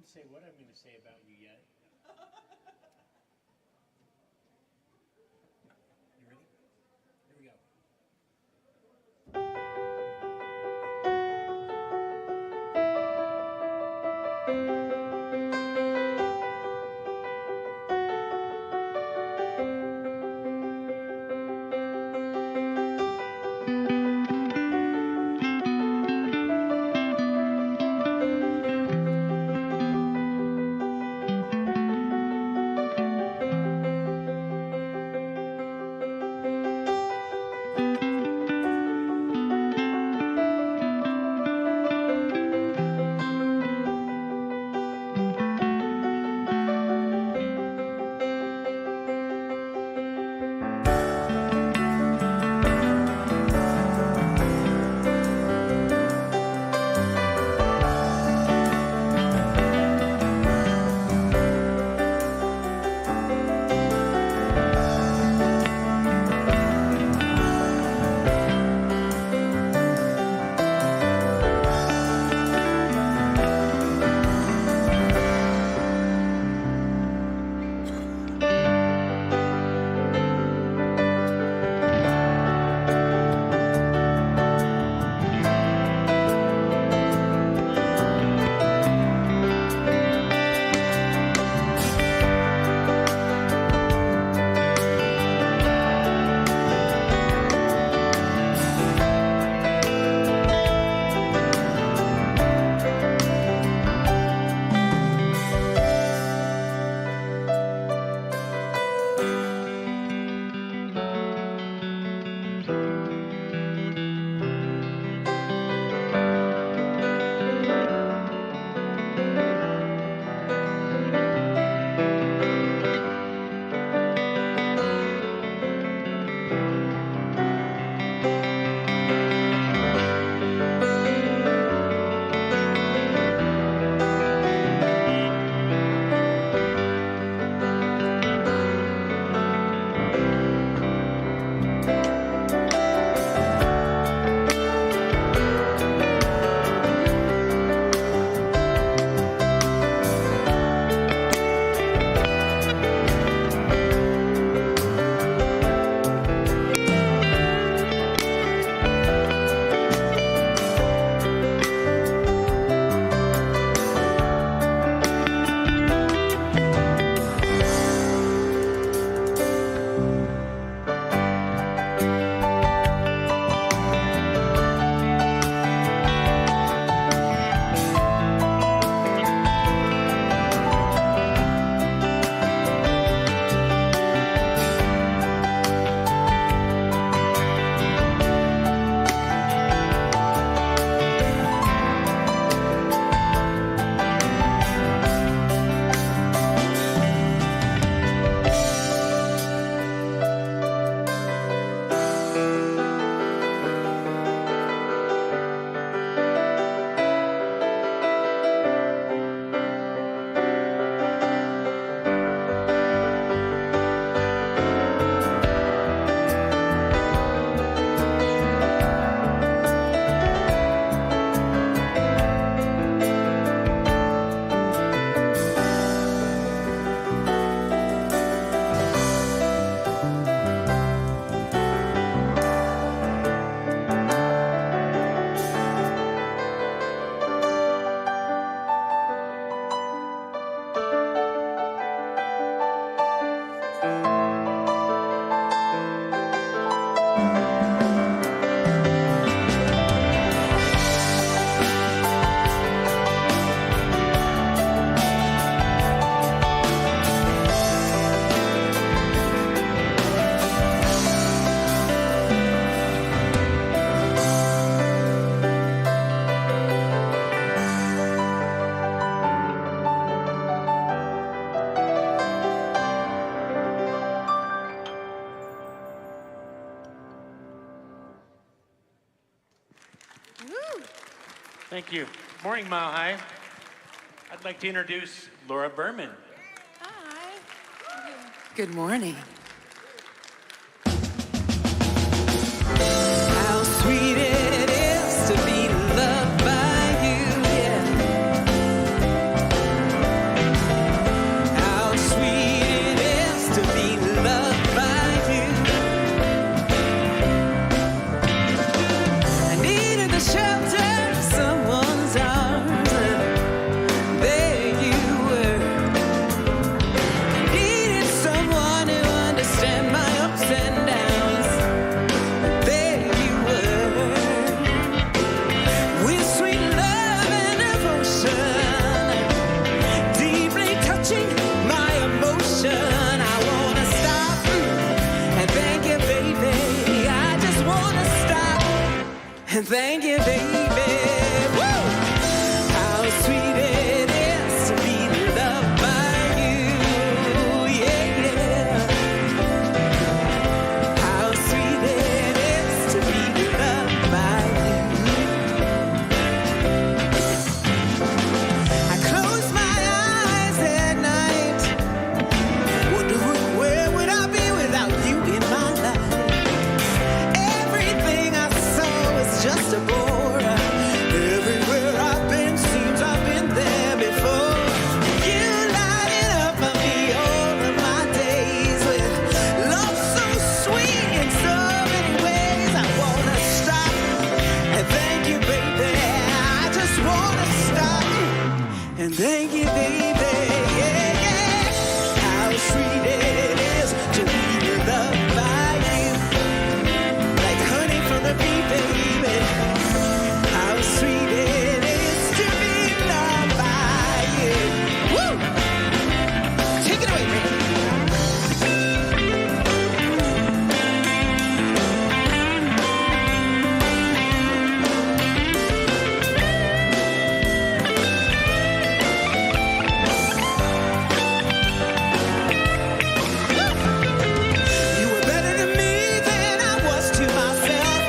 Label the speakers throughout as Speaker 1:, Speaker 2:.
Speaker 1: even say what I'm going to say about you yet. You ready? Here we go.
Speaker 2: Thank you. Morning, Mile High. I'd like to introduce Laura Berman.
Speaker 3: Hi. Good morning. How sweet it is to be loved by you, yeah. And thank you, baby. Woo! How sweet it is to be loved by you. Yeah, yeah. How sweet it is to be loved by you. I close my eyes at night, wondering where would I be without you in my life. Everything I saw was just a bore. Everywhere I've been seems I've been there before. You light it up for me all of my days with love so sweet in so many ways. I wanna stop and thank you, baby. I just wanna stop and thank you, baby. Yeah, yeah. How sweet it is to be loved by you, like honey from the bee, baby. How sweet it is to be loved by you. Woo! Take it away, baby. You were better to me than I was to myself.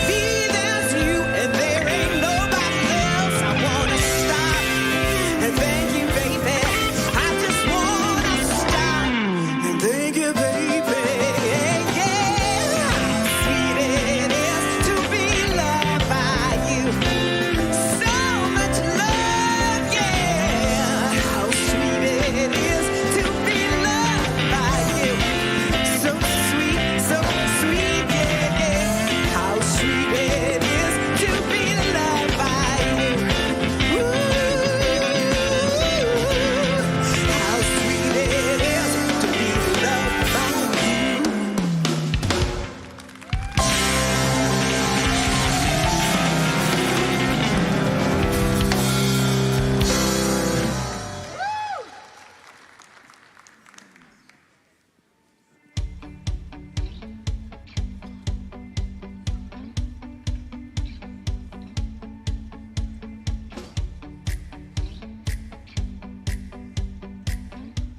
Speaker 3: Me, there's you, and there ain't nobody else. I wanna stop and thank you, baby. I just wanna stop and thank you, baby. Yeah, yeah. How sweet it is to be loved by you. So much love, yeah. How sweet it is to be loved by you. So sweet, yeah, yeah. How sweet it is to be loved by you. Ooh, how sweet it is to be loved by you.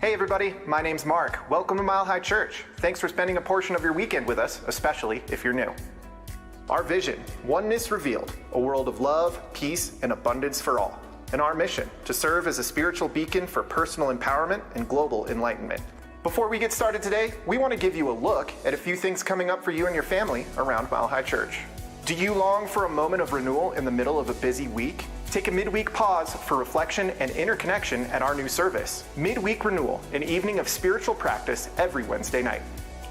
Speaker 4: Hey everybody, my name's Mark. Welcome to Mile High Church. Thanks for spending a portion of your weekend with us, especially if you're new. Our vision, oneness revealed, a world of love, peace, and abundance for all. And our mission, to serve as a spiritual beacon for personal empowerment and global enlightenment. Before we get started today, we want to give you a look at a few things coming up for you and your family around Mile High Church. Do you long for a moment of renewal in the middle of a busy week? Take a midweek pause for reflection and interconnection at our new service, Midweek Renewal, an evening of spiritual practice every Wednesday night.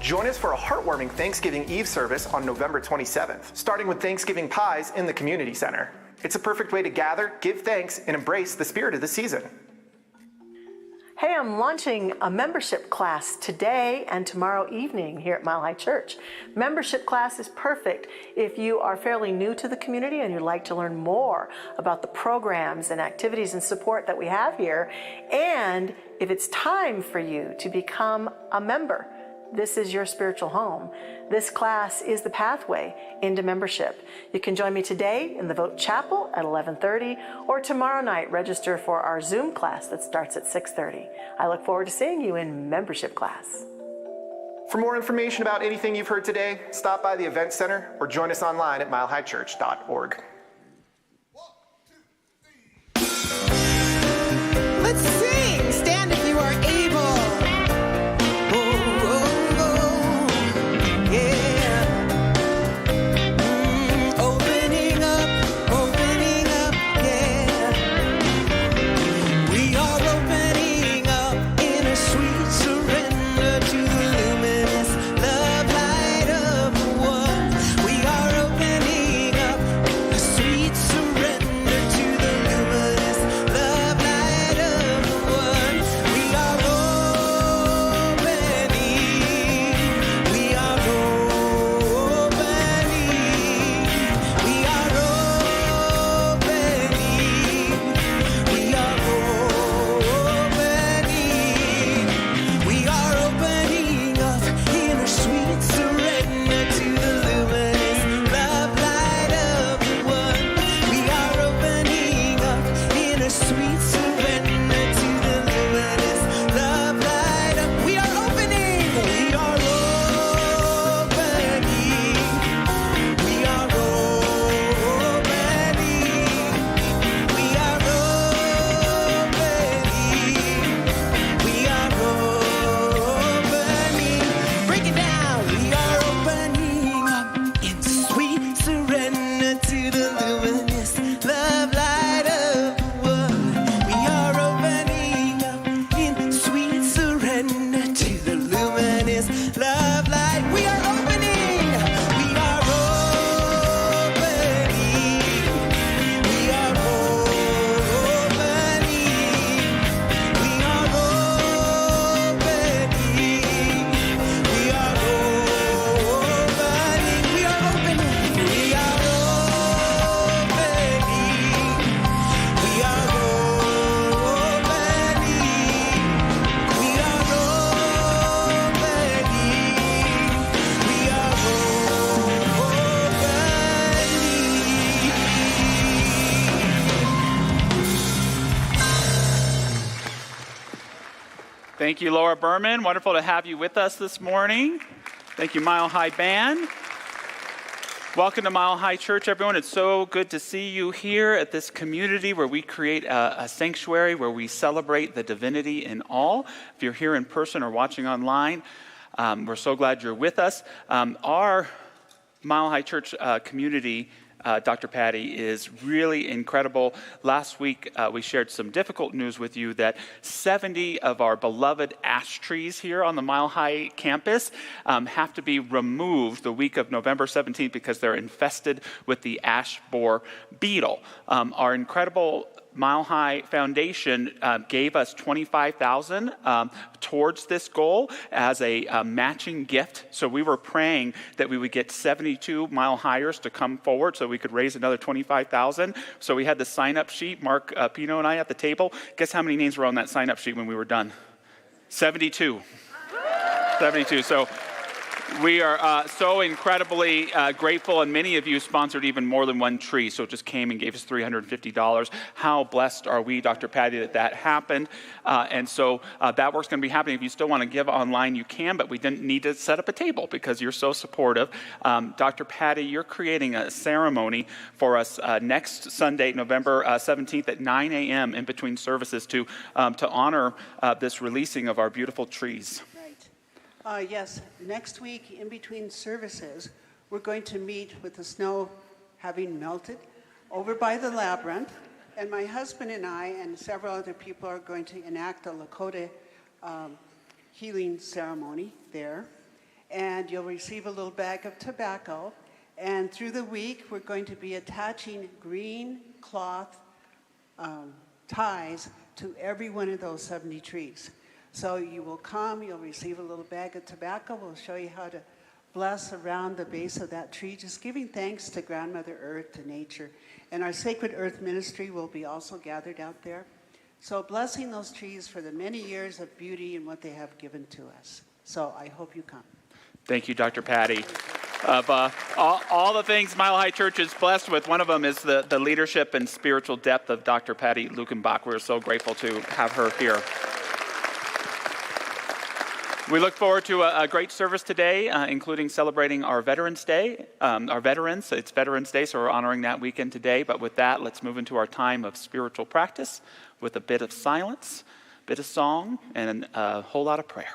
Speaker 4: Join us for a heartwarming Thanksgiving Eve service on November 27th, starting with Thanksgiving pies in the community center. It's a perfect way to gather, give thanks, and embrace the spirit of the season.
Speaker 5: Hey, I'm launching a membership class today and tomorrow evening here at Mile High Church. Membership class is perfect if you are fairly new to the community and you'd like to learn more about the programs and activities and support that we have here, and if it's time for you to become a member. This is your spiritual home. This class is the pathway into membership. You can join me today in the Vote Chapel at 11:30 or tomorrow night register for our Zoom class that starts at 6:30. I look forward to seeing you in membership class.
Speaker 4: For more information about anything you've heard today, stop by the Event Center or join us online at milehighchurch.org.
Speaker 3: Let's sing. Stand if you are able. Oh, oh, oh. Yeah. Opening up, yeah. We are opening up in a sweet surrender to the luminous love light of the world. We are opening up a
Speaker 6: Thank you, Laura Berman. Wonderful to have you with us this morning. Thank you, Mile High Band. Welcome to Mile High Church, everyone. It's so good to see you here at this community where we create a sanctuary where we celebrate the divinity in all. If you're here in person or watching online, we're so glad you're with us. Our Mile High Church community, Dr. Patty, is really incredible. Last week, we shared some difficult news with you that 70 of our beloved ash trees here on the Mile High campus have to be removed the week of November 17th because they're infested with the ash borer beetle. Our incredible Mile High Foundation gave us $25,000 towards this goal as a matching gift. So we were praying that we would get 72 Mile Highers to come forward so we could raise another $25,000. So we had the sign-up sheet, Mark Pino and I at the table. Guess how many names were on that sign-up sheet when we were done? 72. 72. So we are so incredibly grateful, and many of you sponsored even more than one tree, so it just came and gave us $350. How blessed are we, Dr. Patty, that happened. And so that work's going to be happening. If you still want to give online, you can, but we didn't need to set up a table because you're so supportive. Dr. Patty, you're creating a ceremony for us next Sunday, November 17th at 9 a.m. in between services to honor this releasing of our beautiful trees.
Speaker 7: Yes, next week in between services, we're going to meet with the snow having melted over by the labyrinth. And my husband and I and several other people are going to enact a Lakota healing ceremony there. And you'll receive a little bag of tobacco. And through the week, we're going to be attaching green cloth ties to every one of those 70 trees. So you will come, you'll receive a little bag of tobacco. We'll show you how to bless around the base of that tree, just giving thanks to Grandmother Earth, to nature. And our Sacred Earth Ministry will be also gathered out there. So blessing those trees for the many years of beauty and what they have given to us. So I hope you come.
Speaker 6: Thank you, Dr. Patty. Of all the things Mile High Church is blessed with, one of them is the leadership and spiritual depth of Dr. Patty Lukenbach. We're so grateful to have her here. We look forward to a great service today, including celebrating our Veterans Day, our veterans. It's Veterans Day, so we're honoring that weekend today. But with that, let's move into our time of spiritual practice with a bit of silence, a bit of song, and a whole lot of prayer.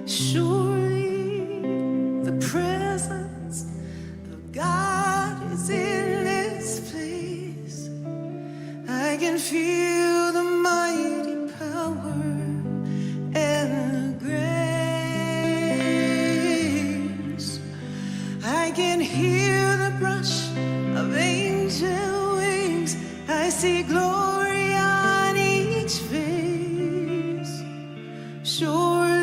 Speaker 3: Surely the presence of God is in this place. I can feel the mighty power and the grace. I can hear the brush of angel wings. I see glory on each face. Surely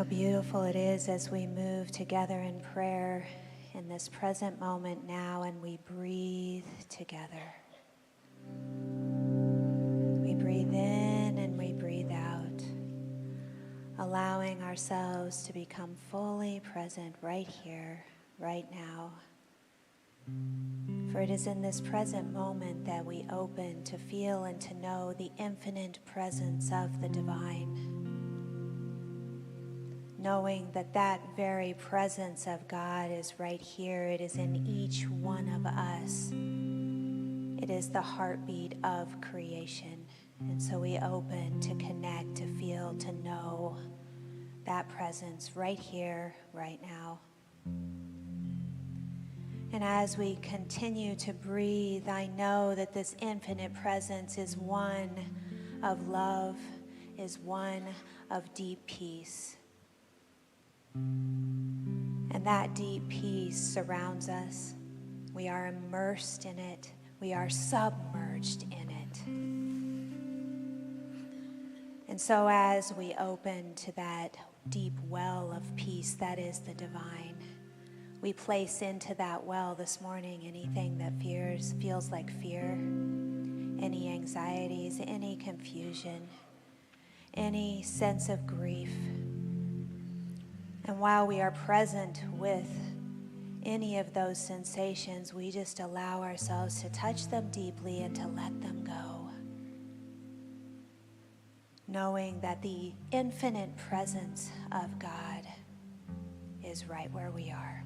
Speaker 8: How beautiful it is as we move together in prayer in this present moment now, and we breathe together. We breathe in and we breathe out, allowing ourselves to become fully present right here, right now. For it is in this present moment that we open to feel and to know the infinite presence of the divine. Knowing that that very presence of God is right here. It is in each one of us. It is the heartbeat of creation. And so we open to connect, to feel, to know that presence right here, right now. And as we continue to breathe, I know that this infinite presence is one of love, is one of deep peace. And that deep peace surrounds us. We are immersed in it. We are submerged in it. And so as we open to that deep well of peace that is the divine, we place into that well this morning anything that feels like fear, any anxieties, any confusion, any sense of grief. And while we are present with any of those sensations, we just allow ourselves to touch them deeply and to let them go. Knowing that the infinite presence of God is right where we are.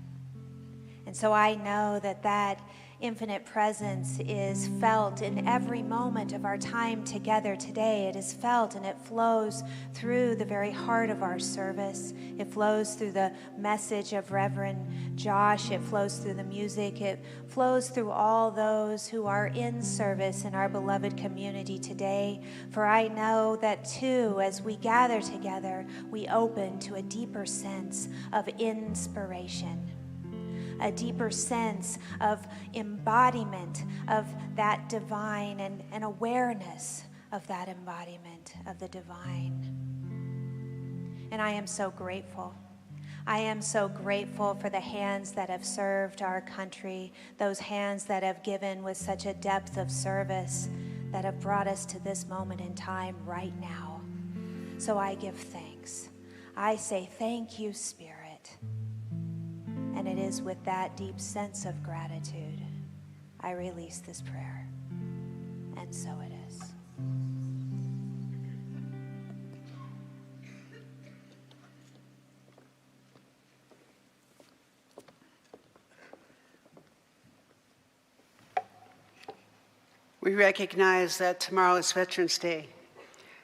Speaker 8: And so I know that that infinite presence is felt in every moment of our time together today. It is felt and it flows through the very heart of our service. It flows through the message of Reverend Josh. It flows through the music. It flows through all those who are in service in our beloved community today. For I know that too, as we gather together, we open to a deeper sense of inspiration, a deeper sense of embodiment of that divine and awareness of that embodiment of the divine. And I am so grateful. I am so grateful for the hands that have served our country, those hands that have given with such a depth of service that have brought us to this moment in time right now. So I give thanks. I say thank you, Spirit. And it is with that deep sense of gratitude I release this prayer. And so it is.
Speaker 7: We recognize that tomorrow is Veterans Day.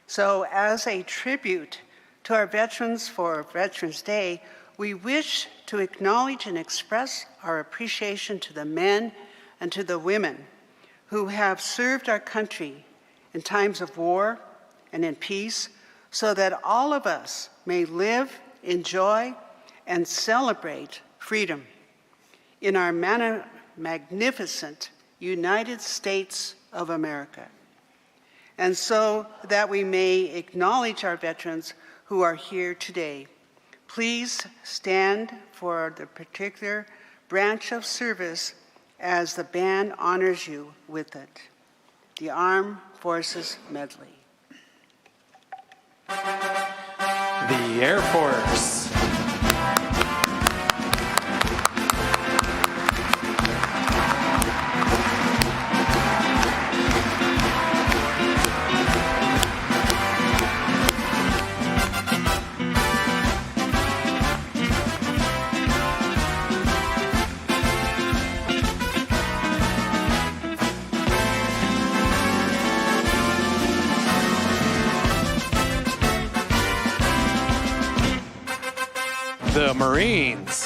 Speaker 7: So as a tribute to our veterans for Veterans Day, we wish to acknowledge and express our appreciation to the men and to the women who have served our country in times of war and in peace, so that all of us may live, enjoy, and celebrate freedom in our magnificent United States of America. And so that we may acknowledge our veterans who are here today, please stand for the particular branch of service as the band honors you with it. The Armed Forces Medley.
Speaker 2: The Air Force. The Marines.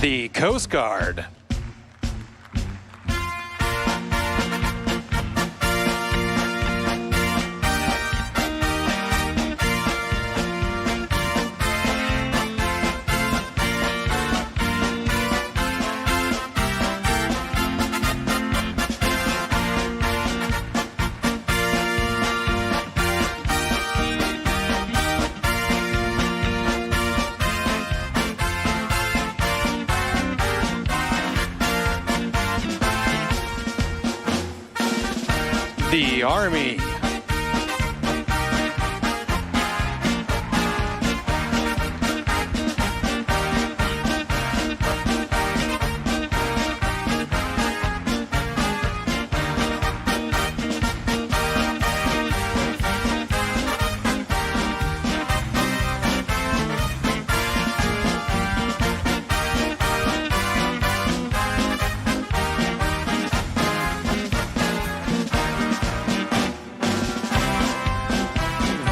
Speaker 2: The Coast Guard. The Army.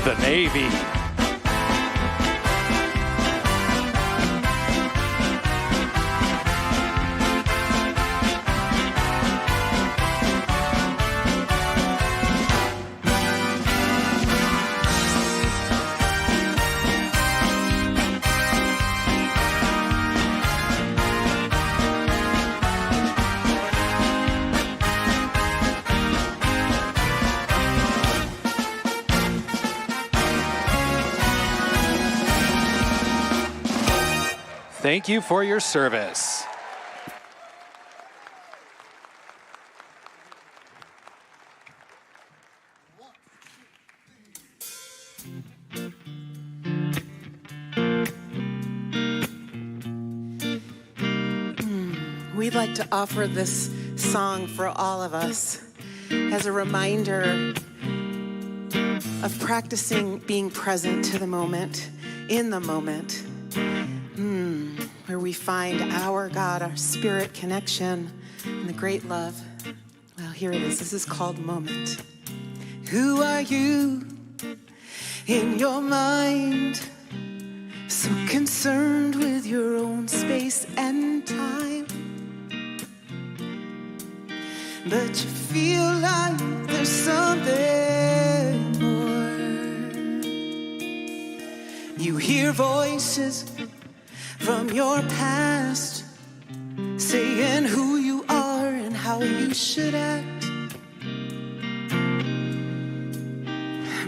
Speaker 2: The Navy. Thank you for your service.
Speaker 9: We'd like to offer this song for all of us as a reminder of practicing being present to the moment, in the moment, where we find our God, our spirit connection, and the great love. Well, here it is. This is called Moment. Who are you in your mind? So concerned with your own space and time, but you feel like there's something more. You hear voices from your past saying who you are and how you should act,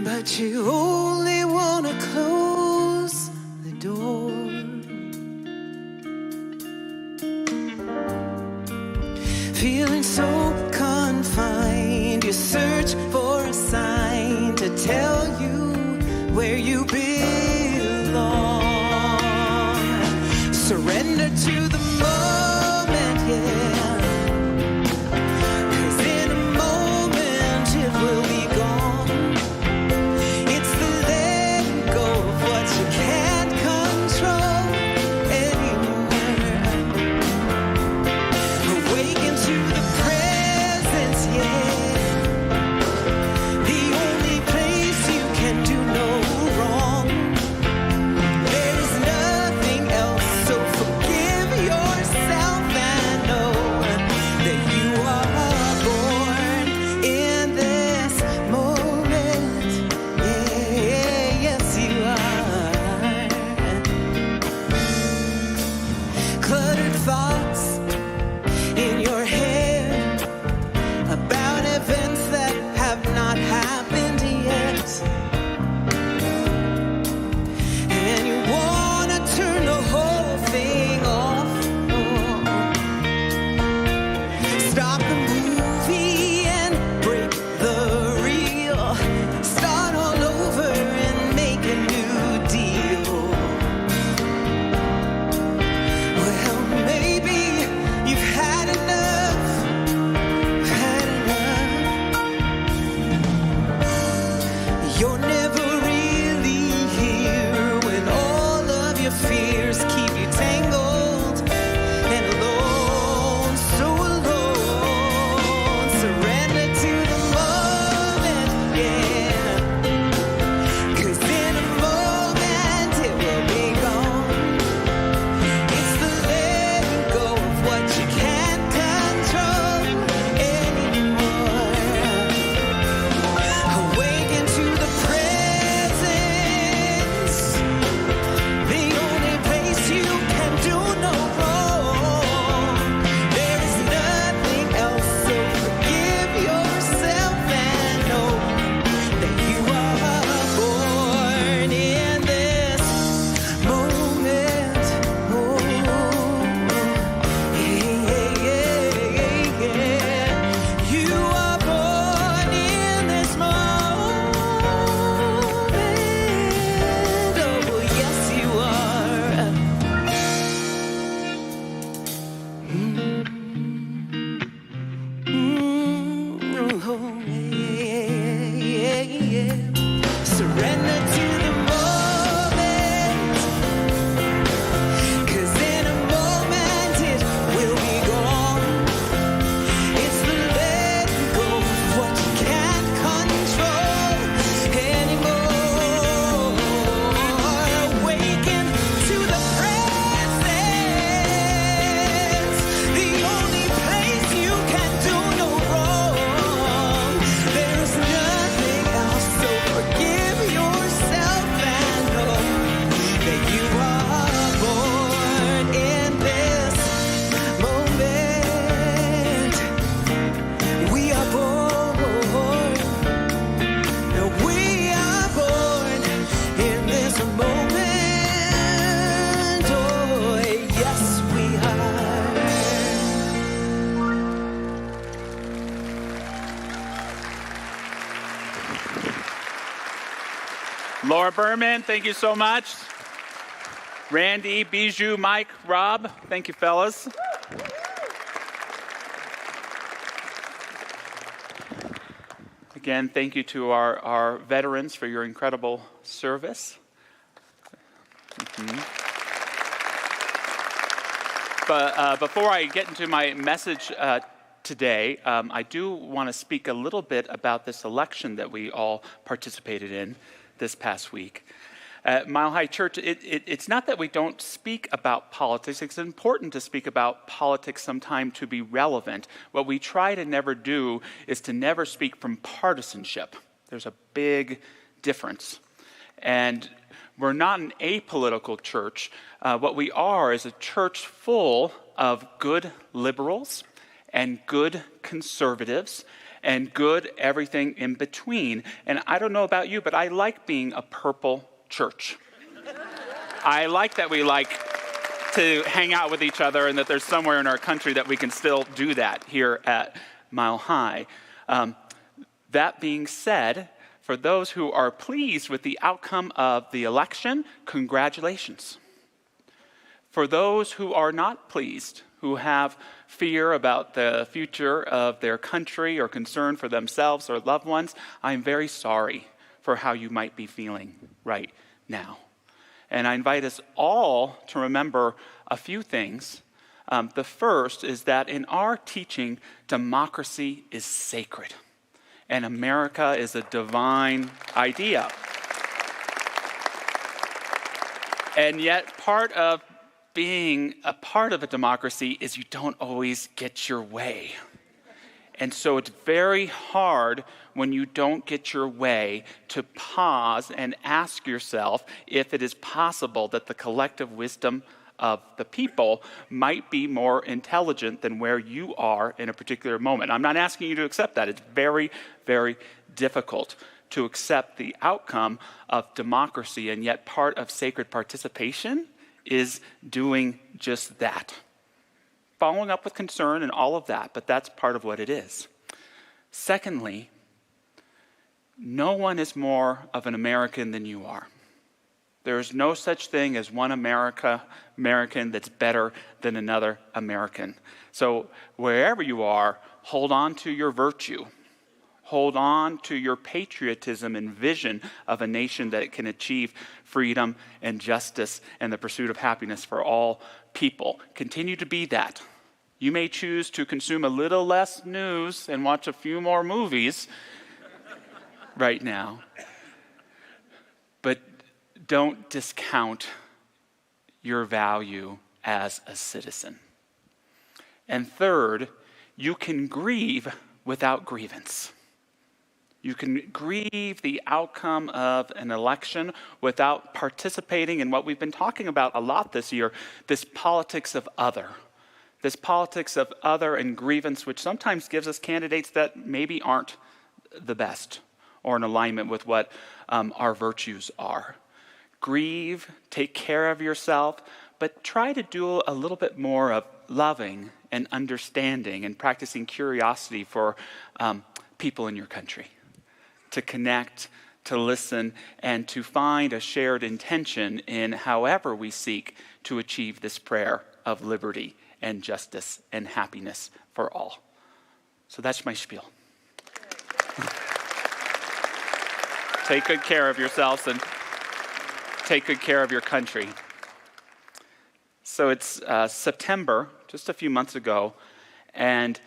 Speaker 9: but you only want to close the door. Feeling so confined, you search for a sign to tell you where you belong. Surrender to the moment, yeah. 'Cause in a moment it will be gone. It's the letting go of what you can't control anymore. Awaken to the presence, yeah. The only place you can do no wrong. There is nothing else, so forgive yourself and know that you are born in this moment. Yeah, yes you are. Cluttered thoughts in your head about events that have not happened yet, and you wanna turn the whole thing off. Stop the movie and break the reel. Start all over and make a new deal. Well, maybe you've had enough, had enough. You're never really here when all of your fears keep you tangled and alone, so alone. Surrender to the moment, yeah. 'Cause in a moment
Speaker 6: Laura Berman, thank you so much. Randy, Bijou, Mike, Rob, thank you, fellas. Again, thank you to our veterans for your incredible service. But before I get into my message today, I do want to speak a little bit about this election that we all participated in this past week. At Mile High Church, it's not that we don't speak about politics. It's important to speak about politics sometime to be relevant. What we try to never do is to never speak from partisanship. There's a big difference. And we're not an apolitical church. What we are is a church full of good liberals and good conservatives and good everything in between. And I don't know about you, but I like being a purple church. I like that we like to hang out with each other and that there's somewhere in our country that we can still do that here at Mile High. That being said, for those who are pleased with the outcome of the election, congratulations. For those who are not pleased, who have fear about the future of their country or concern for themselves or loved ones, I'm very sorry for how you might be feeling right now. And I invite us all to remember a few things. The first is that in our teaching, democracy is sacred, and America is a divine idea. And yet part of being a part of a democracy is you don't always get your way. And so it's very hard when you don't get your way to pause and ask yourself if it is possible that the collective wisdom of the people might be more intelligent than where you are in a particular moment. I'm not asking you to accept that. It's very, very difficult to accept the outcome of democracy, and yet part of sacred participation is doing just that. Following up with concern and all of that, but that's part of what it is. Secondly, no one is more of an American than you are. There is no such thing as one American that's better than another American. So wherever you are, hold on to your virtue. Hold on to your patriotism and vision of a nation that can achieve freedom and justice and the pursuit of happiness for all people. Continue to be that. You may choose to consume a little less news and watch a few more movies right now, but don't discount your value as a citizen. And third, you can grieve without grievance. You can grieve the outcome of an election without participating in what we've been talking about a lot this year, this politics of other. This politics of other and grievance, which sometimes gives us candidates that maybe aren't the best or in alignment with what our virtues are. Grieve, take care of yourself, but try to do a little bit more of loving and understanding and practicing curiosity for people in your country. To connect, to listen, and to find a shared intention in however we seek to achieve this prayer of liberty and justice and happiness for all. So that's my spiel. Take good care of yourselves and take good care of your country. So it's September, just a few months ago, and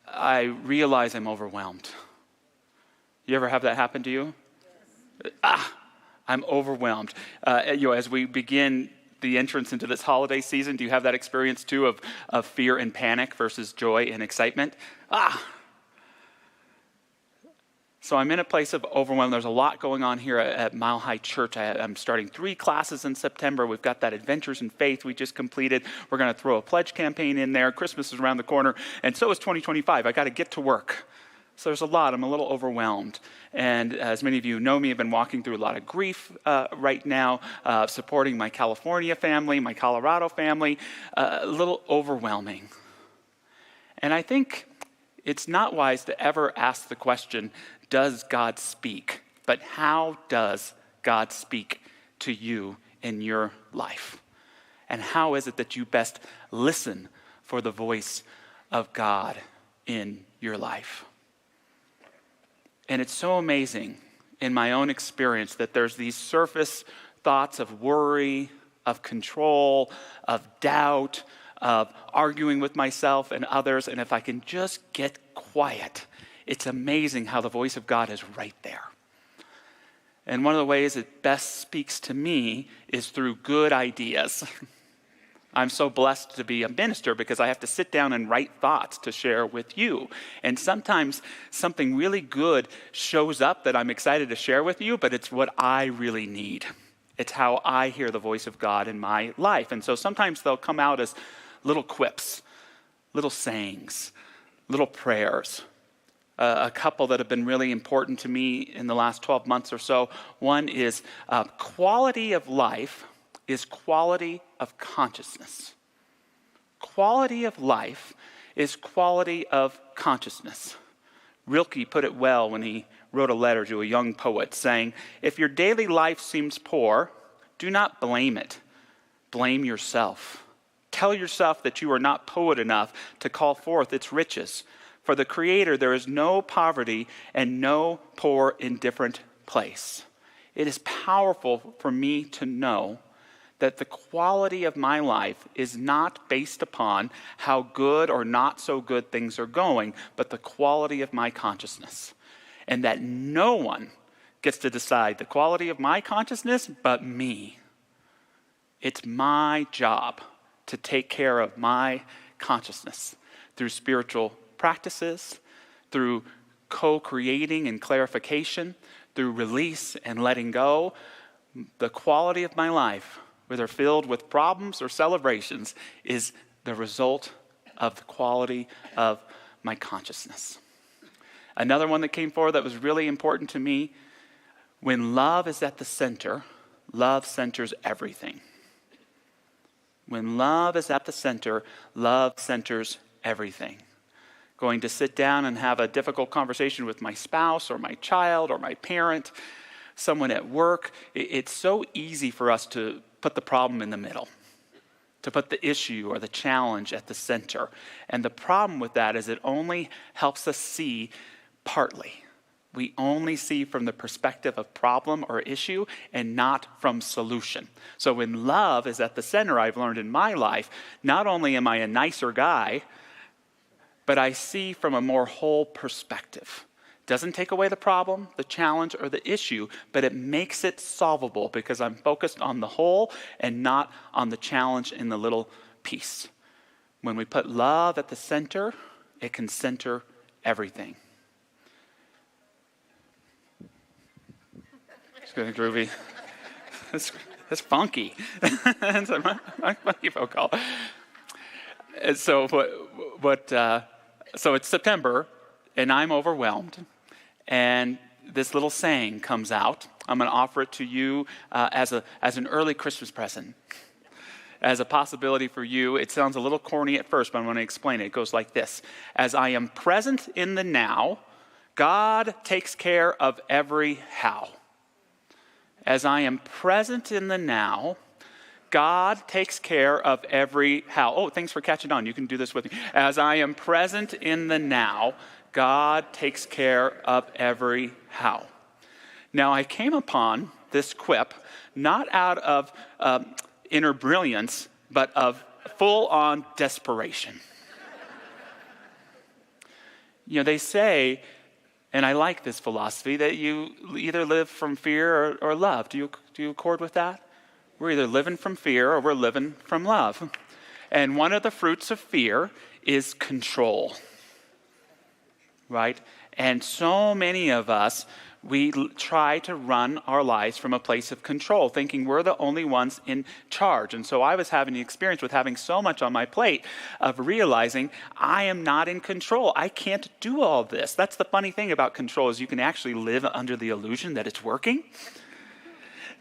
Speaker 6: I realize I'm overwhelmed. You ever have that happen to you? Yes. I'm overwhelmed. As we begin the entrance into this holiday season, do you have that experience too of fear and panic versus joy and excitement? So I'm in a place of overwhelm. There's a lot going on here at Mile High Church. I'm starting 3 classes in September. We've got that Adventures in Faith we just completed. We're going to throw a pledge campaign in there. Christmas is around the corner, and so is 2025. I got to get to work. So there's a lot. I'm a little overwhelmed. And as many of you know me, I've been walking through a lot of grief right now, supporting my California family, my Colorado family, a little overwhelming. And I think it's not wise to ever ask the question, does God speak? But how does God speak to you in your life? And how is it that you best listen for the voice of God in your life? And it's so amazing in my own experience that there's these surface thoughts of worry, of control, of doubt, of arguing with myself and others. And if I can just get quiet, it's amazing how the voice of God is right there. And one of the ways it best speaks to me is through good ideas. I'm so blessed to be a minister because I have to sit down and write thoughts to share with you. And sometimes something really good shows up that I'm excited to share with you, but it's what I really need. It's how I hear the voice of God in my life. And so sometimes they'll come out as little quips, little sayings, little prayers. A couple that have been really important to me in the last 12 months or so. One is quality of life is quality of consciousness. Quality of life is quality of consciousness. Rilke put it well when he wrote a letter to a young poet saying, "If your daily life seems poor, do not blame it. Blame yourself. Tell yourself that you are not poet enough to call forth its riches. For the Creator, there is no poverty and no poor, indifferent place." It is powerful for me to know that the quality of my life is not based upon how good or not so good things are going, but the quality of my consciousness. And that no one gets to decide the quality of my consciousness but me. It's my job to take care of my consciousness through spiritual practices, through co-creating and clarification, through release and letting go. The quality of my life, whether filled with problems or celebrations, is the result of the quality of my consciousness. Another one that came forward that was really important to me, when love is at the center, love centers everything. When love is at the center, love centers everything. Going to sit down and have a difficult conversation with my spouse or my child or my parent, someone at work, it's so easy for us to put the problem in the middle, to put the issue or the challenge at the center. And the problem with that is it only helps us see partly. We only see from the perspective of problem or issue and not from solution. So when love is at the center, I've learned in my life, not only am I a nicer guy, but I see from a more whole perspective. Doesn't take away the problem, the challenge, or the issue, but it makes it solvable because I'm focused on the whole and not on the challenge in the little piece. When we put love at the center, it can center everything. It's getting groovy. It's funky. It's a funky phone call. And so so it's September, and I'm overwhelmed. And this little saying comes out. I'm going to offer it to you as an early Christmas present, as a possibility for you. It sounds a little corny at first, but I'm going to explain it. It goes like this. As I am present in the now, God takes care of every how. As I am present in the now, God takes care of every how. Oh, thanks for catching on. You can do this with me. As I am present in the now, God takes care of every how. Now, I came upon this quip not out of inner brilliance, but of full-on desperation. You know, they say, and I like this philosophy, that you either live from fear or love. Do you accord with that? We're either living from fear or we're living from love. And one of the fruits of fear is control. Right? And so many of us, we try to run our lives from a place of control, thinking we're the only ones in charge. And so I was having the experience with having so much on my plate of realizing I am not in control. I can't do all this. That's the funny thing about control, is you can actually live under the illusion that it's working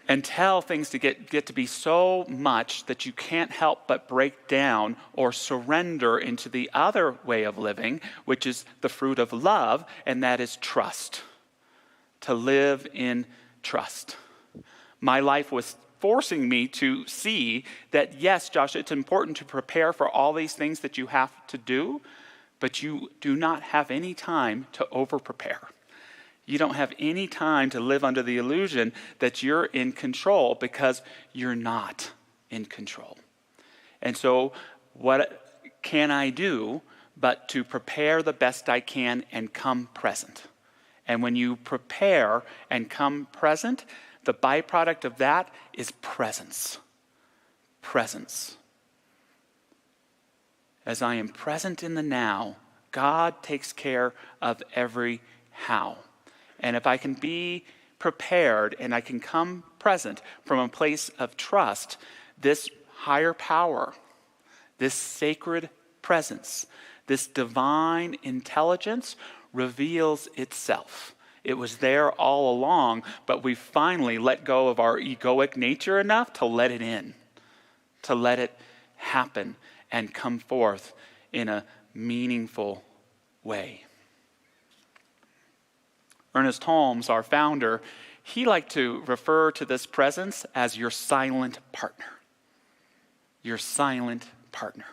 Speaker 6: until things to get to be so much that you can't help but break down or surrender into the other way of living, which is the fruit of love, and that is trust. To live in trust. My life was forcing me to see that, yes, Josh, it's important to prepare for all these things that you have to do, but you do not have any time to over-prepare. You don't have any time to live under the illusion that you're in control, because you're not in control. And so what can I do but to prepare the best I can and come present? And when you prepare and come present, the byproduct of that is presence. Presence. As I am present in the now, God takes care of every how. And if I can be prepared and I can come present from a place of trust, this higher power, this sacred presence, this divine intelligence reveals itself. It was there all along, but we finally let go of our egoic nature enough to let it in, to let it happen and come forth in a meaningful way. Ernest Holmes, our founder, he liked to refer to this presence as your silent partner. Your silent partner.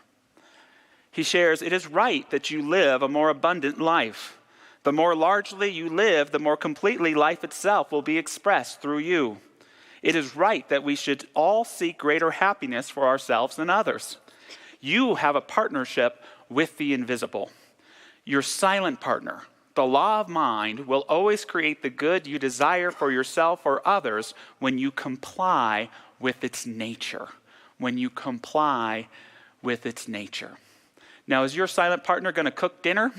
Speaker 6: He shares, it is right that you live a more abundant life. The more largely you live, the more completely life itself will be expressed through you. It is right that we should all seek greater happiness for ourselves and others. You have a partnership with the invisible. Your silent partner, the law of mind, will always create the good you desire for yourself or others when you comply with its nature. When you comply with its nature. Now, is your silent partner going to cook dinner?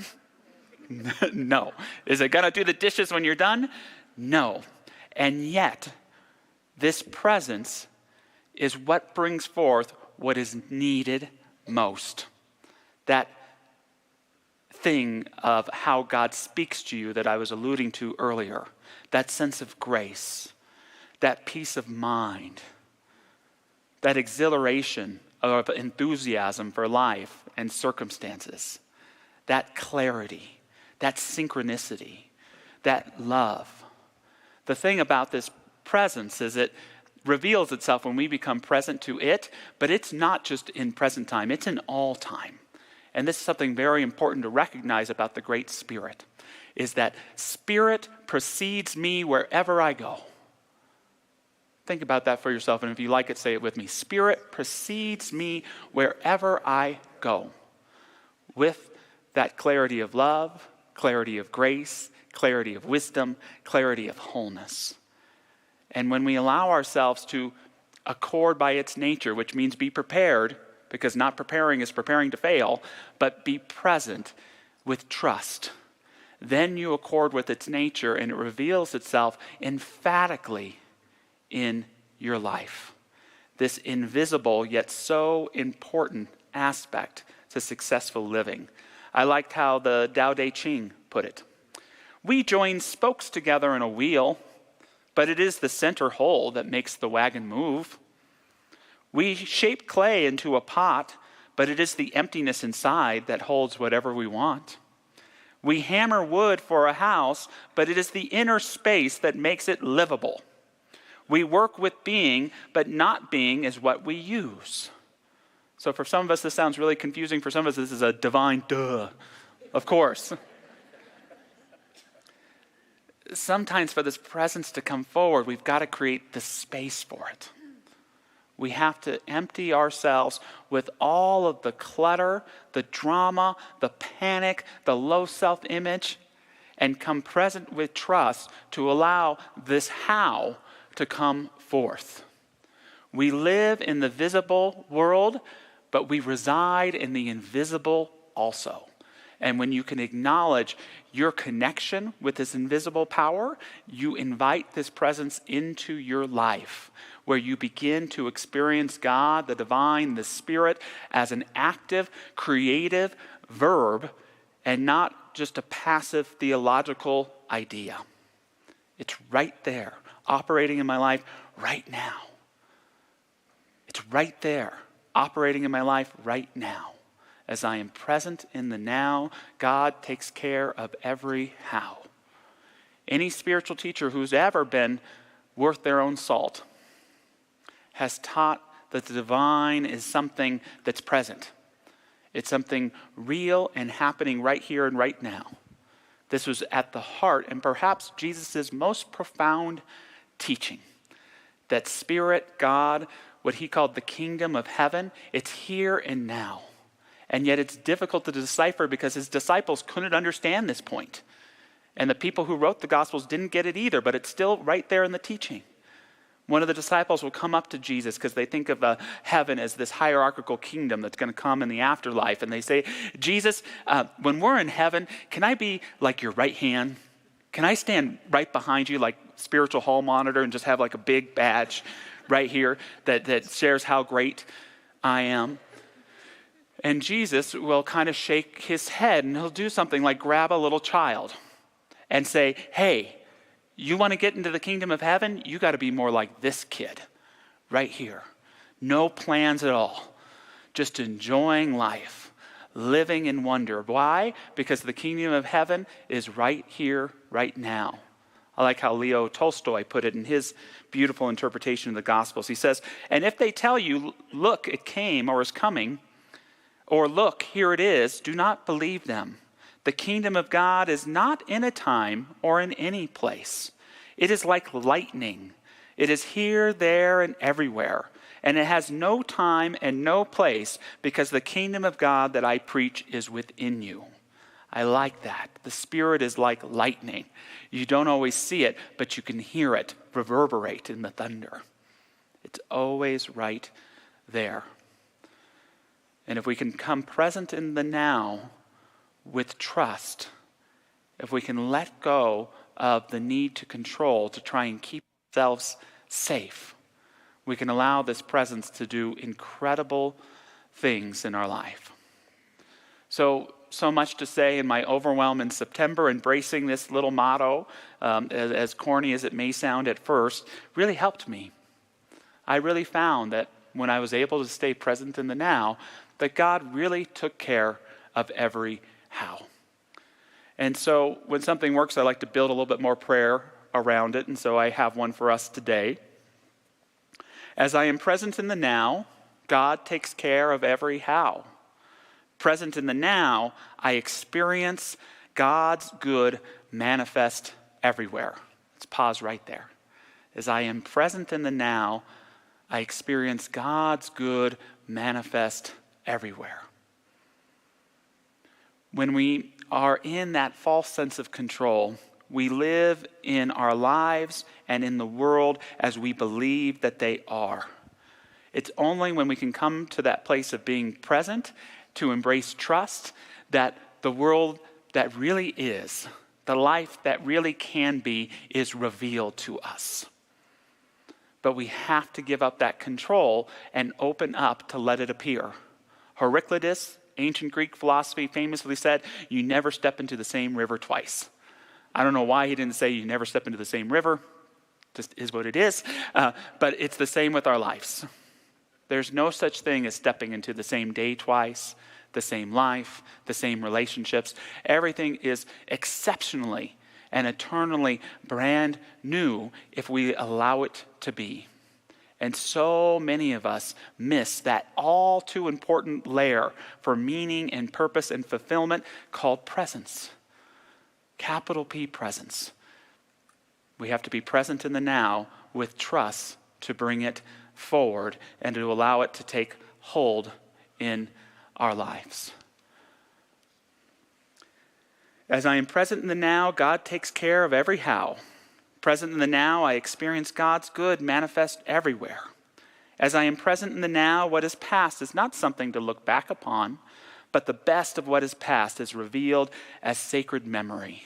Speaker 6: No. Is it going to do the dishes when you're done? No. And yet, this presence is what brings forth what is needed most. That thing of how God speaks to you that I was alluding to earlier. That sense of grace. That peace of mind. That exhilaration of enthusiasm for life and circumstances. That clarity. That synchronicity, that love. The thing about this presence is it reveals itself when we become present to it, but it's not just in present time, it's in all time. And this is something very important to recognize about the Great Spirit, is that Spirit precedes me wherever I go. Think about that for yourself, and if you like it, say it with me. Spirit precedes me wherever I go, with that clarity of love, clarity of grace, clarity of wisdom, clarity of wholeness. And when we allow ourselves to accord by its nature, which means be prepared, because not preparing is preparing to fail, but be present with trust, then you accord with its nature and it reveals itself emphatically in your life. This invisible yet so important aspect to successful living. I liked how the Tao Te Ching put it. We join spokes together in a wheel, but it is the center hole that makes the wagon move. We shape clay into a pot, but it is the emptiness inside that holds whatever we want. We hammer wood for a house, but it is the inner space that makes it livable. We work with being, but not being is what we use. So for some of us, this sounds really confusing. For some of us, this is a divine duh. Of course. Sometimes for this presence to come forward, we've got to create the space for it. We have to empty ourselves with all of the clutter, the drama, the panic, the low self-image, and come present with trust to allow this how to come forth. We live in the visible world, but we reside in the invisible also. And when you can acknowledge your connection with this invisible power, you invite this presence into your life, where you begin to experience God, the divine, the Spirit, as an active, creative verb, and not just a passive theological idea. It's right there, operating in my life right now. It's right there, operating in my life right now. As I am present in the now, God takes care of every how. Any spiritual teacher who's ever been worth their own salt has taught that the divine is something that's present. It's something real and happening right here and right now. This was at the heart and perhaps Jesus' most profound teaching. That Spirit, God, what he called the kingdom of heaven, it's here and now. And yet it's difficult to decipher because his disciples couldn't understand this point. And the people who wrote the Gospels didn't get it either, but it's still right there in the teaching. One of the disciples will come up to Jesus because they think of heaven as this hierarchical kingdom that's going to come in the afterlife. And they say, Jesus, when we're in heaven, can I be like your right hand? Can I stand right behind you like spiritual hall monitor and just have like a big badge right here that shares how great I am? And Jesus will kind of shake his head and he'll do something like grab a little child and say, hey, you want to get into the kingdom of heaven? You got to be more like this kid right here. No plans at all. Just enjoying life, living in wonder. Why? Because the kingdom of heaven is right here, right now. I like how Leo Tolstoy put it in his beautiful interpretation of the Gospels. He says, and if they tell you, look, it came or is coming, or look, here it is, do not believe them. The kingdom of God is not in a time or in any place. It is like lightning. It is here, there, and everywhere. And it has no time and no place because the kingdom of God that I preach is within you. I like that. The Spirit is like lightning. You don't always see it, but you can hear it reverberate in the thunder. It's always right there. And if we can come present in the now with trust, if we can let go of the need to control, to try and keep ourselves safe, we can allow this presence to do incredible things in our life. So much to say in my overwhelm in September. Embracing this little motto, as corny as it may sound at first, really helped me. I really found that when I was able to stay present in the now, that God really took care of every how. And so when something works, I like to build a little bit more prayer around it. And so I have one for us today. As I am present in the now, God takes care of every how. Present in the now, I experience God's good manifest everywhere. Let's pause right there. As I am present in the now, I experience God's good manifest everywhere. When we are in that false sense of control, we live in our lives and in the world as we believe that they are. It's only when we can come to that place of being present, to embrace trust, that the world that really is, the life that really can be, is revealed to us. But we have to give up that control and open up to let it appear. Heraclitus, ancient Greek philosophy, famously said, you never step into the same river twice. I don't know why he didn't say you never step into the same river. Just is what it is. But it's the same with our lives. There's no such thing as stepping into the same day twice, the same life, the same relationships. Everything is exceptionally and eternally brand new if we allow it to be. And so many of us miss that all too important layer for meaning and purpose and fulfillment called presence. Capital P, presence. We have to be present in the now with trust to bring it forward and to allow it to take hold in our lives. As I am present in the now, God takes care of every how. Present in the now, I experience God's good manifest everywhere. As I am present in the now, what is past is not something to look back upon, but the best of what is past is revealed as sacred memory.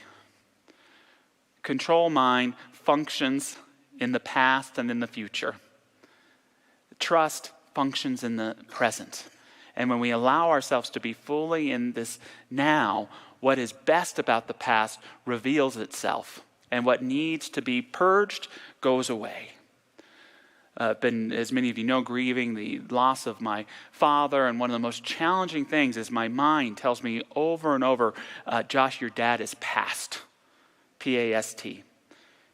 Speaker 6: Control mind functions in the past and in the future. Trust functions in the present. And when we allow ourselves to be fully in this now, what is best about the past reveals itself. And what needs to be purged goes away. Been, as many of you know, grieving the loss of my father. And one of the most challenging things is my mind tells me over and over, Josh, your dad is past. P-A-S-T.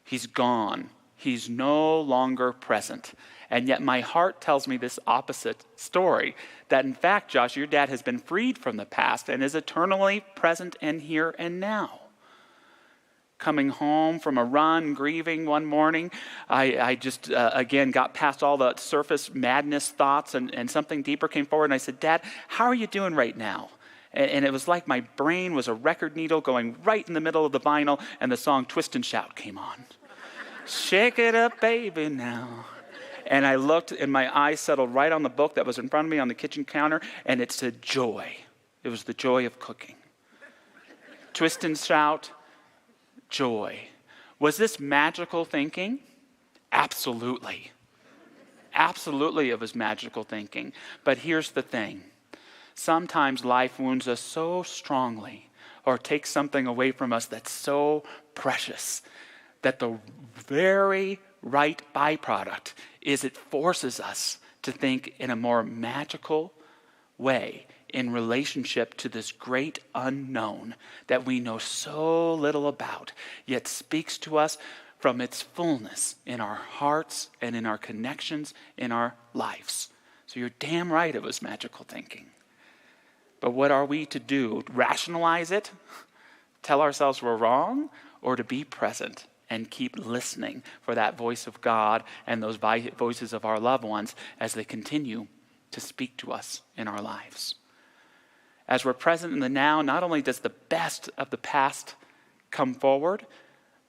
Speaker 6: He's gone. He's no longer present. And yet my heart tells me this opposite story, that in fact, Josh, your dad has been freed from the past and is eternally present and here and now. Coming home from a run, grieving one morning, I just, again, got past all the surface madness thoughts and something deeper came forward. And I said, Dad, how are you doing right now? And it was like my brain was a record needle going right in the middle of the vinyl, and the song Twist and Shout came on. Shake it up, baby, now. And I looked, and my eyes settled right on the book that was in front of me on the kitchen counter, and it said joy. It was the joy of cooking. Twist and Shout, joy. Was this magical thinking? Absolutely. Absolutely it was magical thinking. But here's the thing. Sometimes life wounds us so strongly or takes something away from us that's so precious that the very right byproduct is it forces us to think in a more magical way in relationship to this great unknown that we know so little about, yet speaks to us from its fullness in our hearts and in our connections in our lives. So you're damn right it was magical thinking. But what are we to do? Rationalize it? Tell ourselves we're wrong? Or to be present and keep listening for that voice of God and those voices of our loved ones as they continue to speak to us in our lives? As we're present in the now, not only does the best of the past come forward,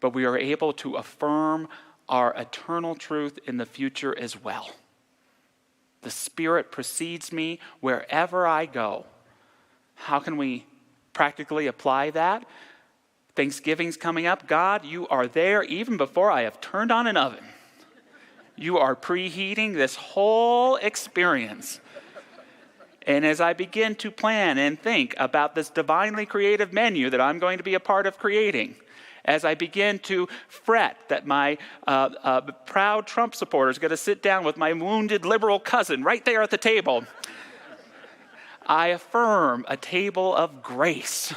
Speaker 6: but we are able to affirm our eternal truth in the future as well. The Spirit precedes me wherever I go. How can we practically apply that? Thanksgiving's coming up. God, you are there even before I have turned on an oven. You are preheating this whole experience. And as I begin to plan and think about this divinely creative menu that I'm going to be a part of creating, as I begin to fret that my proud Trump supporter is going to sit down with my wounded liberal cousin right there at the table, I affirm a table of grace.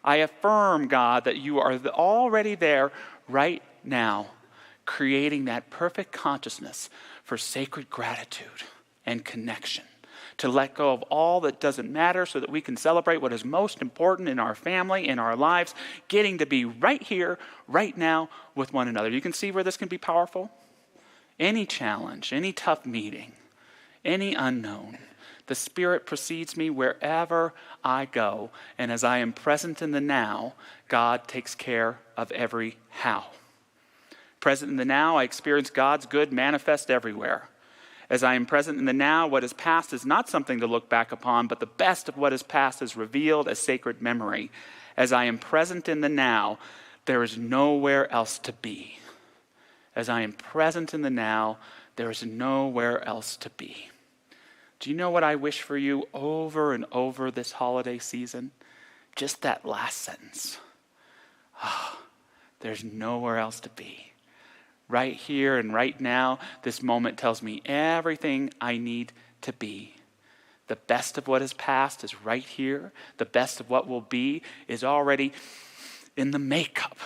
Speaker 6: I affirm, God, that you are already there right now, creating that perfect consciousness for sacred gratitude and connection, to let go of all that doesn't matter so that we can celebrate what is most important in our family, in our lives, getting to be right here, right now with one another. You can see where this can be powerful. Any challenge, any tough meeting, any unknown, the Spirit precedes me wherever I go. And as I am present in the now, God takes care of every how. Present in the now, I experience God's good manifest everywhere. As I am present in the now, what is past is not something to look back upon, but the best of what is past is revealed as sacred memory. As I am present in the now, there is nowhere else to be. As I am present in the now, there is nowhere else to be. Do you know what I wish for you over and over this holiday season? Just that last sentence. Oh, there's nowhere else to be. Right here and right now, this moment tells me everything I need to be. The best of what is past is right here. The best of what will be is already in the makeup,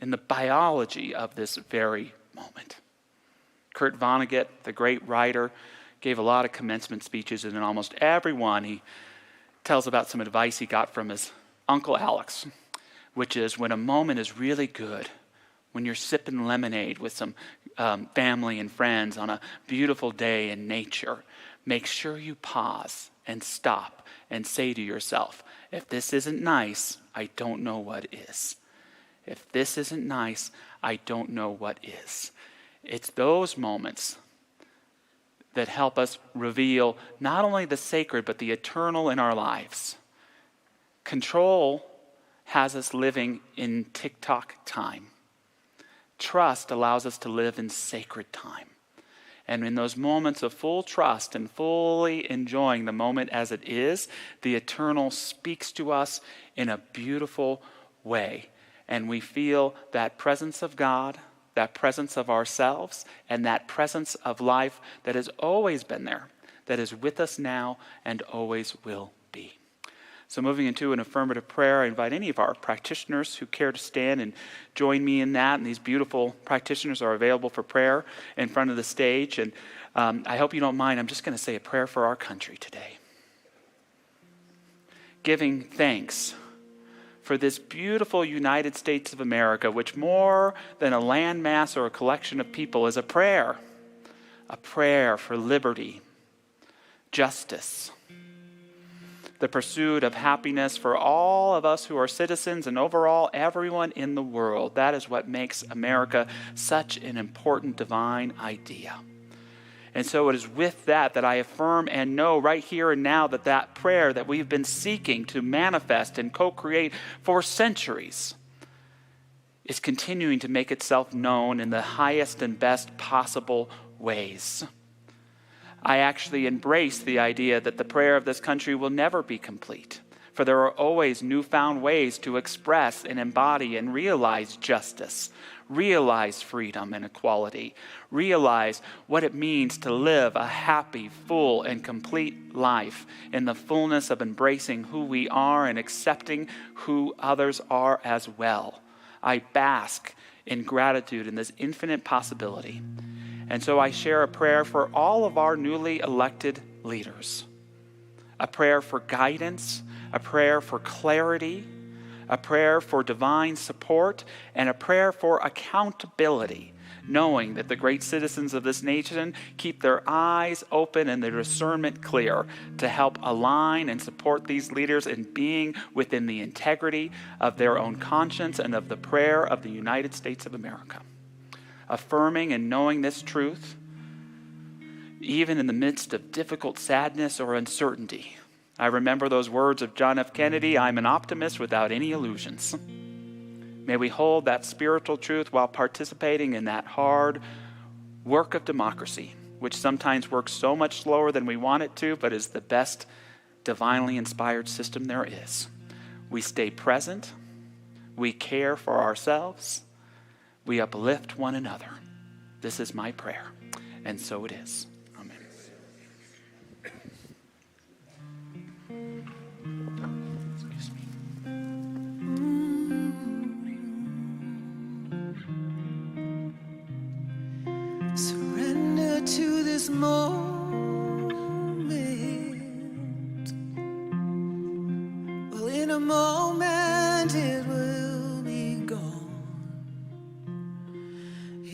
Speaker 6: in the biology of this very moment. Kurt Vonnegut, the great writer, gave a lot of commencement speeches, and in almost every one he tells about some advice he got from his Uncle Alex, which is when a moment is really good, when you're sipping lemonade with some family and friends on a beautiful day in nature, make sure you pause and stop and say to yourself, if this isn't nice, I don't know what is. If this isn't nice, I don't know what is. It's those moments that help us reveal not only the sacred, but the eternal in our lives. Control has us living in tick-tock time. Trust allows us to live in sacred time. And in those moments of full trust and fully enjoying the moment as it is, the eternal speaks to us in a beautiful way. And we feel that presence of God, that presence of ourselves, and that presence of life that has always been there, that is with us now and always will be. So moving into an affirmative prayer, I invite any of our practitioners who care to stand and join me in that. And these beautiful practitioners are available for prayer in front of the stage. And I hope you don't mind. I'm just going to say a prayer for our country today. Giving thanks for this beautiful United States of America, which more than a landmass or a collection of people is a prayer for liberty, justice, the pursuit of happiness for all of us who are citizens and overall everyone in the world. That is what makes America such an important divine idea. And so it is with that I affirm and know right here and now that prayer that we've been seeking to manifest and co-create for centuries is continuing to make itself known in the highest and best possible ways. I actually embrace the idea that the prayer of this country will never be complete, for there are always newfound ways to express and embody and realize justice, realize freedom and equality, realize what it means to live a happy, full, and complete life in the fullness of embracing who we are and accepting who others are as well. I bask in gratitude in this infinite possibility. And so I share a prayer for all of our newly elected leaders, a prayer for guidance, a prayer for clarity, a prayer for divine support, and a prayer for accountability, knowing that the great citizens of this nation keep their eyes open and their discernment clear to help align and support these leaders in being within the integrity of their own conscience and of the prayer of the United States of America. Affirming and knowing this truth, even in the midst of difficult sadness or uncertainty, I remember those words of John F. Kennedy, "I'm an optimist without any illusions." May we hold that spiritual truth while participating in that hard work of democracy, which sometimes works so much slower than we want it to, but is the best divinely inspired system there is. We stay present, we care for ourselves, we uplift one another. This is my prayer, and so it is. Amen. Excuse me.
Speaker 3: Surrender to this moment. Well, in a moment it will be gone.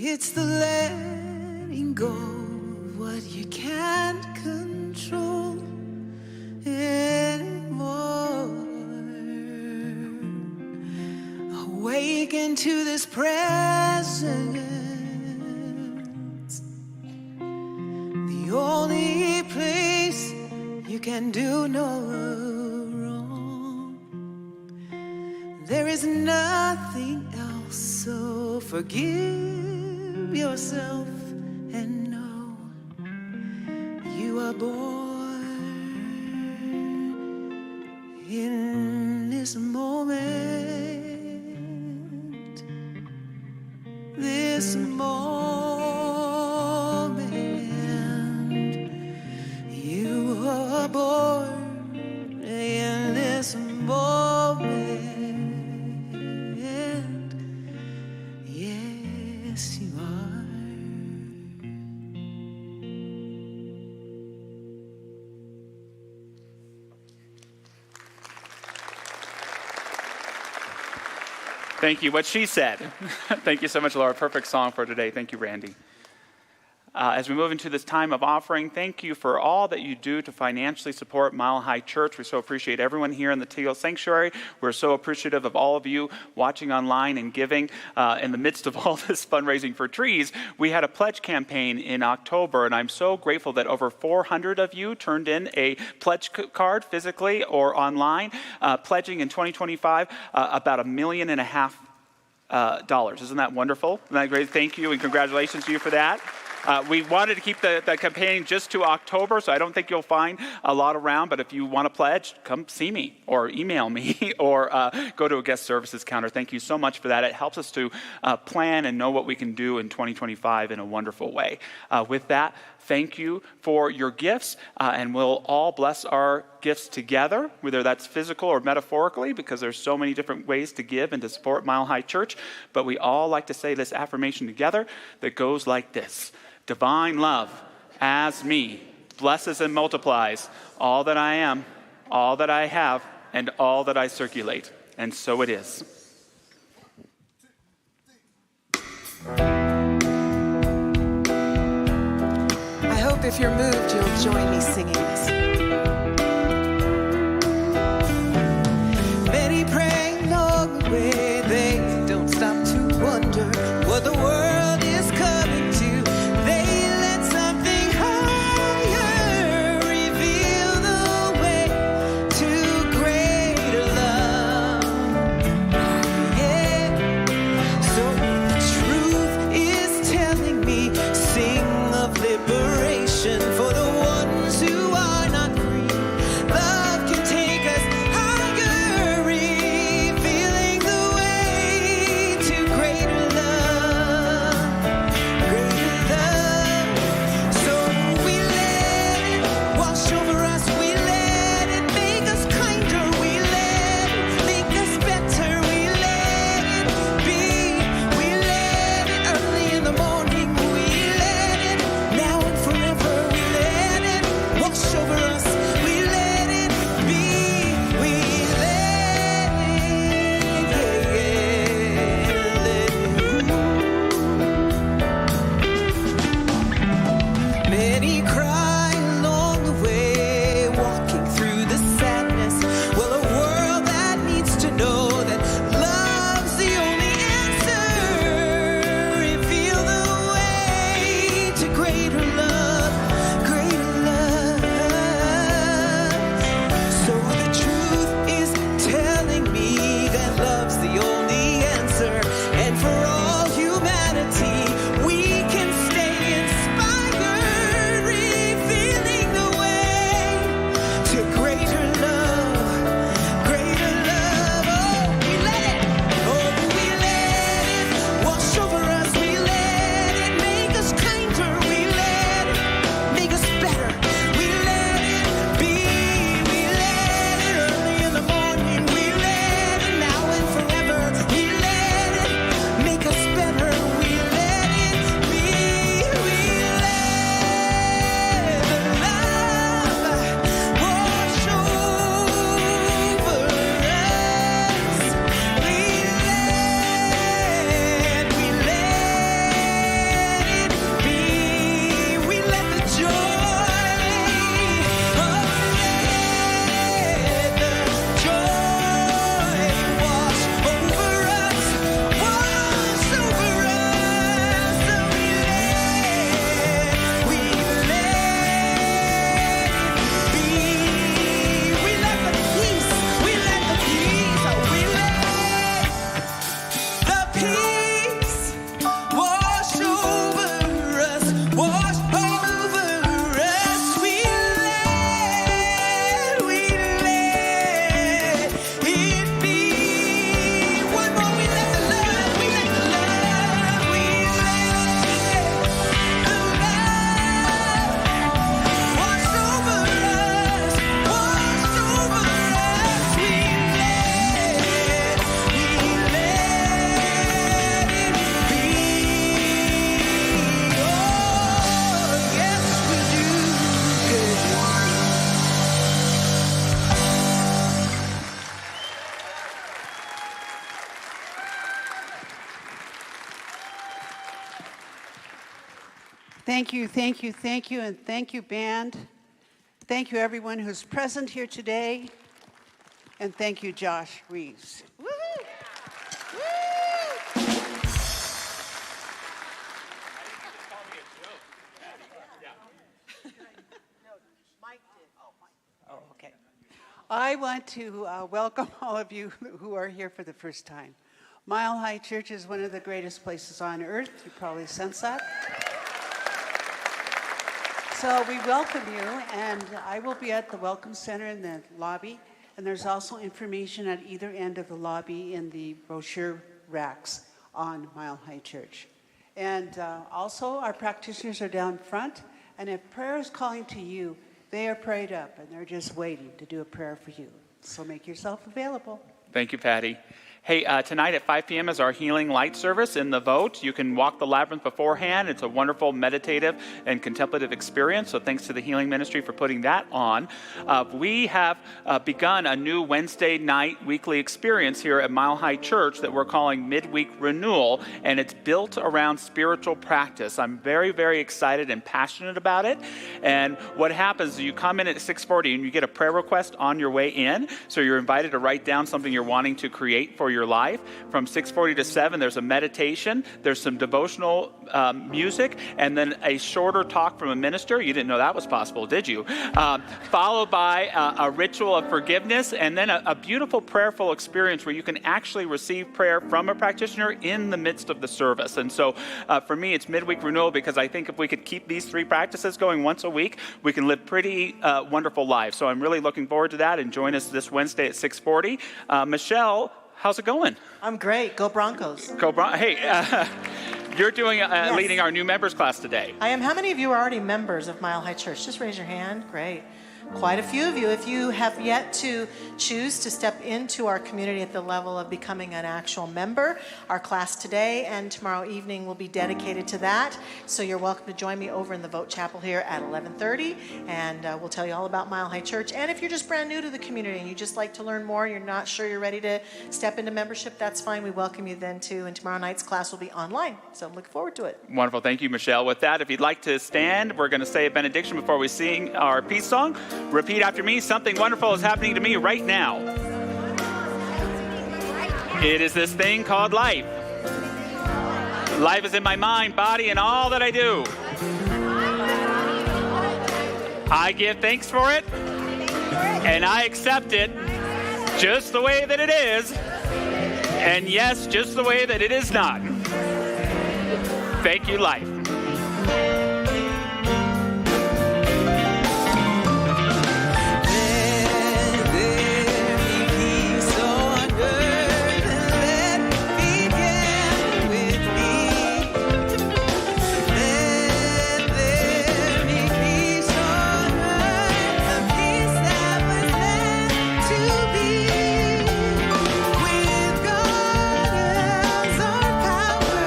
Speaker 3: It's the letting go of what you can't control anymore. Awaken to this presence, the only place you can do no wrong. There is nothing else, so forgive yourself and know you are born in this moment. This moment, you are born in this moment. Yes, you are.
Speaker 6: Thank you. What she said. Thank you so much, Laura. Perfect song for today. Thank you, Randy. As we move into this time of offering, thank you for all that you do to financially support Mile High Church. We so appreciate everyone here in the Teal Sanctuary. We're so appreciative of all of you watching online and giving. In the midst of all this fundraising for trees, we had a pledge campaign in October, and I'm so grateful that over 400 of you turned in a pledge card physically or online, pledging in 2025 about $1.5 million. Isn't that wonderful? Isn't that great? Thank you and congratulations to you for that. We wanted to keep the campaign just to October, so I don't think you'll find a lot around, but if you want to pledge, come see me or email me or go to a guest services counter. Thank you so much for that. It helps us to plan and know what we can do in 2025 in a wonderful way. With that, thank you for your gifts, and we'll all bless our gifts together, whether that's physical or metaphorically, because there's so many different ways to give and to support Mile High Church, but we all like to say this affirmation together that goes like this. Divine love as me, blesses and multiplies all that I am, all that I have, and all that I circulate. And so it is.
Speaker 9: I hope if you're moved, you'll join me singing this. Many praying along the way, they don't stop to wonder what the world is coming to. They let something higher reveal the way to greater love. Yeah. So the truth is telling me, sing of liberation for the ones who are not free. Love can take us higher, revealing the way to greater love, greater love. So we let it wash over us, we let it make us kinder, we let it make us better, we let it be, we let it early in the morning, we let it now and forever, we let it wash over us, we let it be, we let it. Many cry along the way, walking through the sadness. Well, a world that needs to know that love's the only answer. Reveal the way to greater love, greater love. So the truth is telling me that love's the only answer. And for all humanity, we can stay inspired, revealing the way to greater love, greater love. Oh, we let it wash over us, we let it make us kinder, we let it make us better, we let it be, we let it early in the morning, we let it now and forever, we let it make us better, we let it be, we let the love wash over us, we let it be, we let the joy wash over us, wash over us, so we let the peace, we let the peace, we let the peace wash over us, wash over us, we let it be. One more, we let the love, we let the love, we let the love wash over us, wash over us, we let it be. Oh, yes, we do.
Speaker 7: Thank you, thank you, thank you, and thank you, band. Thank you, everyone who's present here today. And thank you, Josh Reeves. Woo-hoo! Woo! Oh, okay. I want to welcome all of you who are here for the first time. Mile High Church is one of the greatest places on earth. You probably sense that. So we welcome you, and I will be at the Welcome Center in the lobby, and there's also information at either end of the lobby in the brochure racks on Mile High Church. And also, our practitioners are down front, and if prayer is calling to you, they are prayed up, and they're just waiting to do a prayer for you. So make yourself available.
Speaker 6: Thank you, Patty. Hey, tonight at 5 p.m. is our healing light service in the Vote. You can walk the labyrinth beforehand. It's a wonderful meditative and contemplative experience, so thanks to the Healing Ministry for putting that on. We have begun a new Wednesday night weekly experience here at Mile High Church that we're calling Midweek Renewal, and it's built around spiritual practice. I'm very, very excited and passionate about it. And what happens is you come in at 6:40 and you get a prayer request on your way in, so you're invited to write down something you're wanting to create for your life. From 6:40 to 7, there's a meditation, there's some devotional music, and then a shorter talk from a minister. You didn't know that was possible, did you? Followed by a ritual of forgiveness, and then a beautiful prayerful experience where you can actually receive prayer from a practitioner in the midst of the service. And so for me, it's midweek renewal because I think if we could keep these 3 practices going once a week, we can live pretty wonderful lives. So I'm really looking forward to that, and join us this Wednesday at 6:40. Michelle, how's it going?
Speaker 5: I'm great. Go Broncos.
Speaker 6: Go Hey, you're doing leading our new members class today.
Speaker 5: I am. How many of you are already members of Mile High Church? Just raise your hand. Great. Quite a few of you. If you have yet to choose to step into our community at the level of becoming an actual member, our class today and tomorrow evening will be dedicated to that. So you're welcome to join me over in the Vote Chapel here at 11:30, and we'll tell you all about Mile High Church. And if you're just brand new to the community and you just like to learn more, you're not sure you're ready to step into membership, that's fine. We welcome you then too. And tomorrow night's class will be online. So I'm looking forward to it.
Speaker 6: Wonderful. Thank you, Michelle. With that, if you'd like to stand, we're going to say a benediction before we sing our peace song. Repeat after me. Something wonderful is happening to me right now. It is this thing called life. Life is in my mind, body, and all that I do. I give thanks for it, and I accept it just the way that it is, and yes, just the way that it is not. Thank you, life.
Speaker 3: With God as our power.